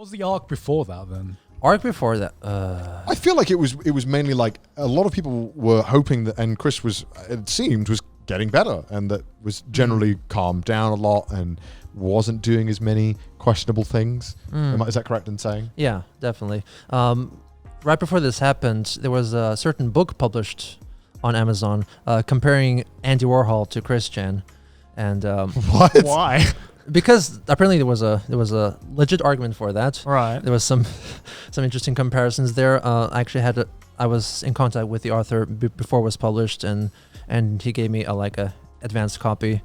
What was the arc before that then? Arc before that. I feel like it was mainly like a lot of people were hoping that, and Chris was, it seemed, was getting better, and that was generally calmed down a lot and wasn't doing as many questionable things. Is that correct in saying? Yeah, definitely. Right before this happened, there was a certain book published on Amazon comparing Andy Warhol to Chris Chan, and What? Why? because apparently there was a legit argument for that. Right. There was some interesting comparisons there. I actually I was in contact with the author before it was published, and he gave me a advanced copy.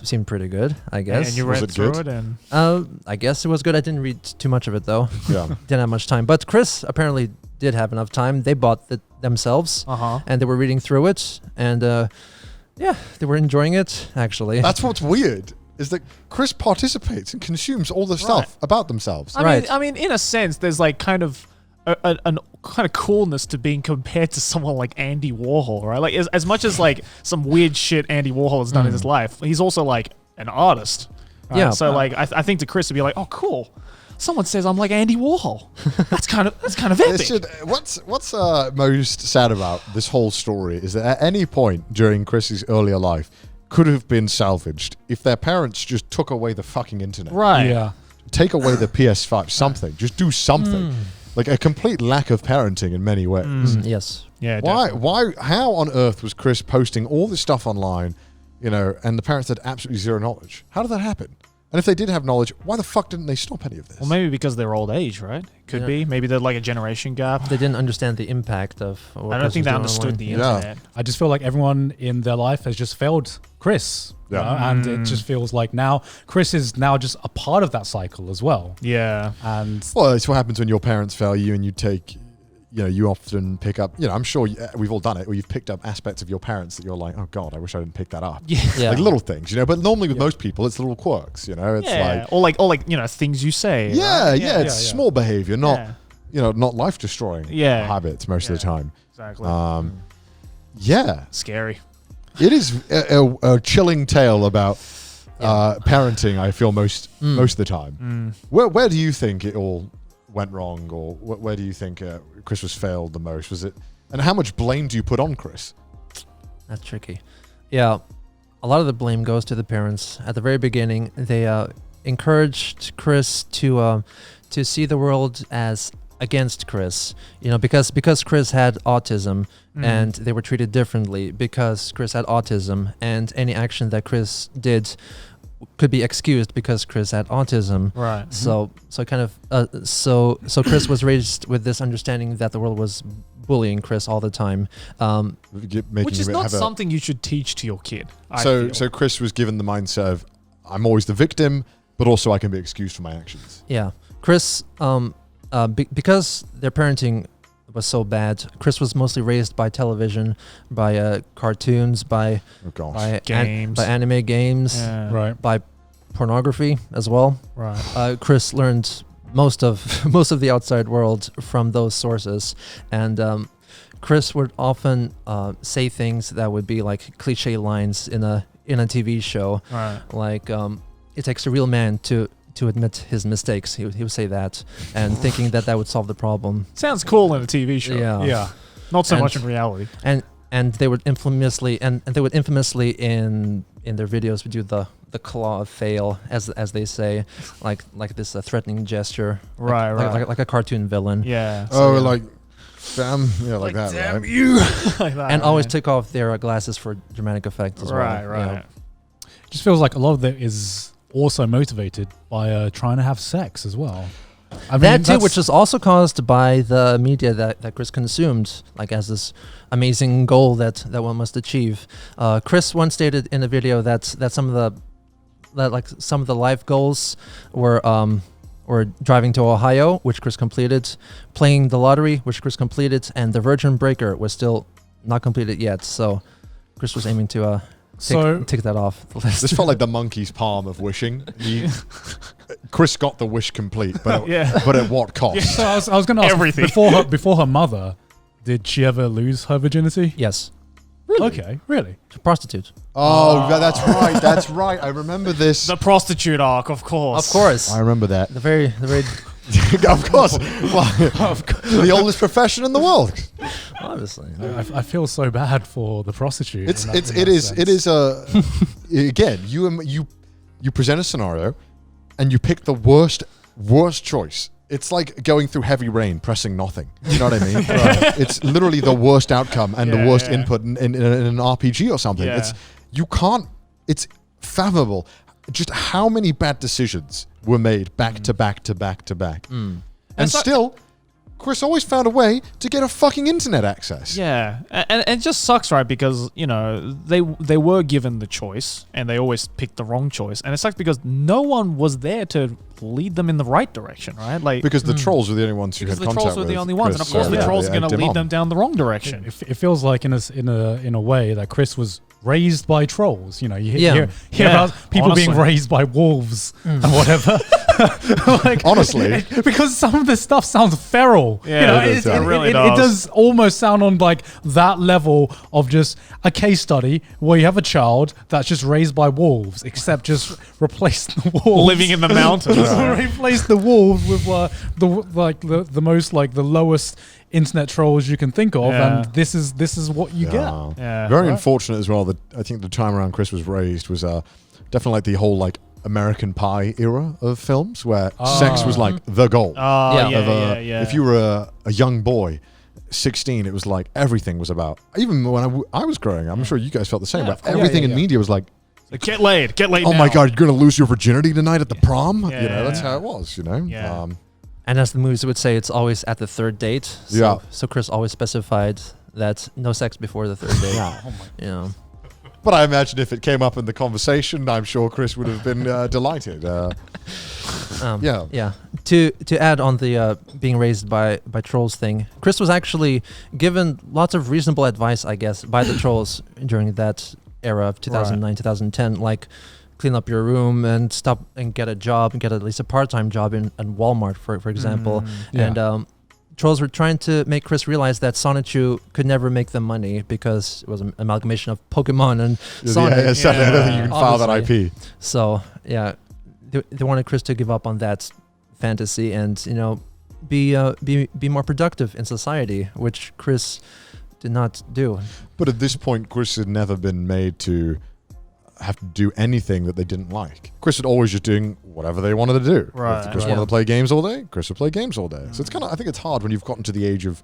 Seemed pretty good, I guess. And you Was read it through good? it, and I guess it was good. I didn't read too much of it though. Yeah. Didn't have much time. But Chris apparently did have enough time. They bought it themselves, and they were reading through it, and they were enjoying it actually. That's what's weird, is that Chris participates and consumes all the stuff about themselves. I mean, in a sense, there's like kind of an kind of coolness to being compared to someone like Andy Warhol, right? Like as much as like some weird shit Andy Warhol has done in his life, he's also like an artist. Right? Yeah. So like I think to Chris to be like, oh cool, someone says I'm like Andy Warhol. That's kind of epic. What's most sad about this whole story is that at any point during Chris's earlier life could have been salvaged if their parents just took away the fucking internet. Right. Yeah. Take away the PS5, something. Just do something. Like a complete lack of parenting in many ways. Yes. Yeah. Why, how on earth was Chris posting all this stuff online, and the parents had absolutely zero knowledge? How did that happen? And if they did have knowledge, why the fuck didn't they stop any of this? Well, maybe because they're old age, right? Could be. Maybe they're like a generation gap. They didn't understand the impact of what I don't Chris think was they doing understood online. the Yeah. internet. I just feel like everyone in their life has just failed Chris. Yeah. And it just feels like now Chris is now just a part of that cycle as well. Yeah. And Well, it's what happens when your parents fail you and you take, you often pick up, I'm sure we've all done it, where you've picked up aspects of your parents that you're like, oh God, I wish I didn't pick that up. Yeah. Like little things, but normally with most people, it's little quirks, it's Yeah. like, or like things you say. yeah, right? it's Yeah. small behavior, not, Yeah. not life-destroying habits most of the time. Exactly. Yeah, Scary. it is a chilling tale about parenting, I feel most of the time. Where do you think it all went wrong, or where do you think Chris was failed the most? Was it, and how much blame do you put on Chris? That's tricky. Yeah, a lot of the blame goes to the parents. At the very beginning, they encouraged Chris to see the world as against Chris, because Chris had autism and they were treated differently because Chris had autism, and any action that Chris did could be excused because Chris had autism. Right. So Chris was raised with this understanding that the world was bullying Chris all the time. Which is not something you should teach to your kid. So Chris was given the mindset of, I'm always the victim, but also I can be excused for my actions. Yeah, Chris, because their parenting was so bad, Chris was mostly raised by television, by cartoons, by games, by anime games, right. by pornography as well. Right. Chris learned most of the outside world from those sources, and Chris would often say things that would be like cliche lines in a TV show, Right. like it takes a real man to admit his mistakes. He would say that, and thinking that would solve the problem. Sounds cool in a TV show. Yeah. Not so much in reality. And they would infamously in their videos would do the claw of fail, as they say, like this threatening gesture, like a cartoon villain. Yeah. Like damn, like that, damn right? you, like that, and always took off their glasses for dramatic effect as well. Right. It just feels like a lot of it is also motivated by trying to have sex as well. I mean, That too, which is also caused by the media that Chris consumed, like as this amazing goal that one must achieve. Chris once stated in a video that some of the life goals were driving to Ohio, which Chris completed, playing the lottery, which Chris completed, and the Virgin Breaker was still not completed yet. So Chris was aiming to tick that off the list. This felt like the monkey's palm of wishing. Chris got the wish complete, but at what cost? So I was going to ask, Everything. before her mother, did she ever lose her virginity? Yes. Really? Okay, really? Prostitute. Oh, that's right. I remember this. The prostitute arc, of course. Of course. I remember that. The very Of course. Well, the oldest profession in the world. Obviously. I feel so bad for the prostitute. It is again, you present a scenario and you pick the worst choice. It's like going through heavy rain, pressing nothing. You know what I mean? Right. It's literally the worst outcome and the worst input in an RPG or something. Yeah. It's fathomable just how many bad decisions were made back to back to back to back. And still, Chris always found a way to get a fucking internet access. Yeah, and it just sucks, right? Because, you know, they were given the choice, and they always picked the wrong choice. And it sucks because no one was there to lead them in the right direction, right? Like, Because the trolls were the only ones who had the contact trolls were with the only ones, and of course Chris, the trolls are they going to egged him lead on. them down the wrong direction. It feels like in a way that Chris was raised by trolls. You know, you Yeah. hear about people being honestly. raised by wolves and whatever. Like, Honestly. because some of this stuff sounds feral. Yeah, you know, it does, it, yeah. It really it does. does almost sound on like that level of just a case study where you have a child that's just raised by wolves, except just replace the wolves. Living in the mountains. Replace the wolves with the most like the lowest internet trolls you can think of, Yeah. and this is what you get. Yeah. Very Right. unfortunate as well that I think the time around Chris was raised was definitely like the whole like American Pie era of films where sex was like the goal. Oh, Yeah. yeah. If you were a young boy, 16, it was like everything was about. Even when I was growing, I'm sure you guys felt the same. Yeah, But of course. everything Yeah, in yeah. media was like, Like, get laid oh now. my god, you're gonna lose your virginity tonight at the prom. Yeah. You know, that's how it was. You know. Yeah. And as the movies would say, it's always at the third date. So, Yeah. So Chris always specified that no sex before the third date. You know. But I imagine if it came up in the conversation, I'm sure Chris would have been delighted. Yeah. Yeah. To add on the being raised by trolls thing, Chris was actually given lots of reasonable advice, I guess, by the trolls during that era of 2009, 2010, like clean up your room and stop and get a job and get at least a part-time job in Walmart, for example. Yeah. And trolls were trying to make Chris realize that Sonichu could never make them money because it was an amalgamation of Pokemon and Sonic. Yeah, sadly, I don't think you can file that Obviously. IP. So yeah, they wanted Chris to give up on that fantasy and, you know, be more productive in society, which Chris did not do. But at this point, Chris had never been made to have to do anything that they didn't like. Chris had always just doing whatever they wanted to do. Right. If Chris Yeah. wanted to play games all day, Chris would play games all day. So it's kind of, I think it's hard when you've gotten to the age of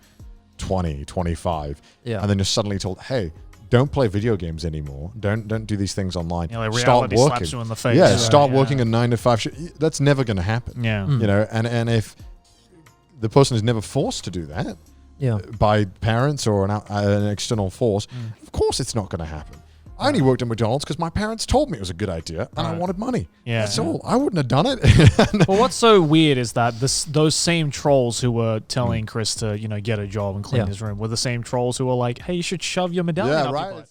20, 25, Yeah. and then you're suddenly told, hey, don't play video games anymore. Don't do these things online. Yeah, like Start reality working. slaps you in the face. Yeah, Right, start yeah. working a 9 to 5 shit. That's never going to happen. Yeah. You know, and if the person is never forced to do that Yeah. by parents or an external force, of course it's not going to happen. I only worked at McDonald's because my parents told me it was a good idea and I Right. wanted money. Yeah. That's all. I wouldn't have done it. Well, what's so weird is that those same trolls who were telling Chris to, you know, get a job and clean Yeah. his room were the same trolls who were like, hey, you should shove your medallion Yeah, up your right. butt.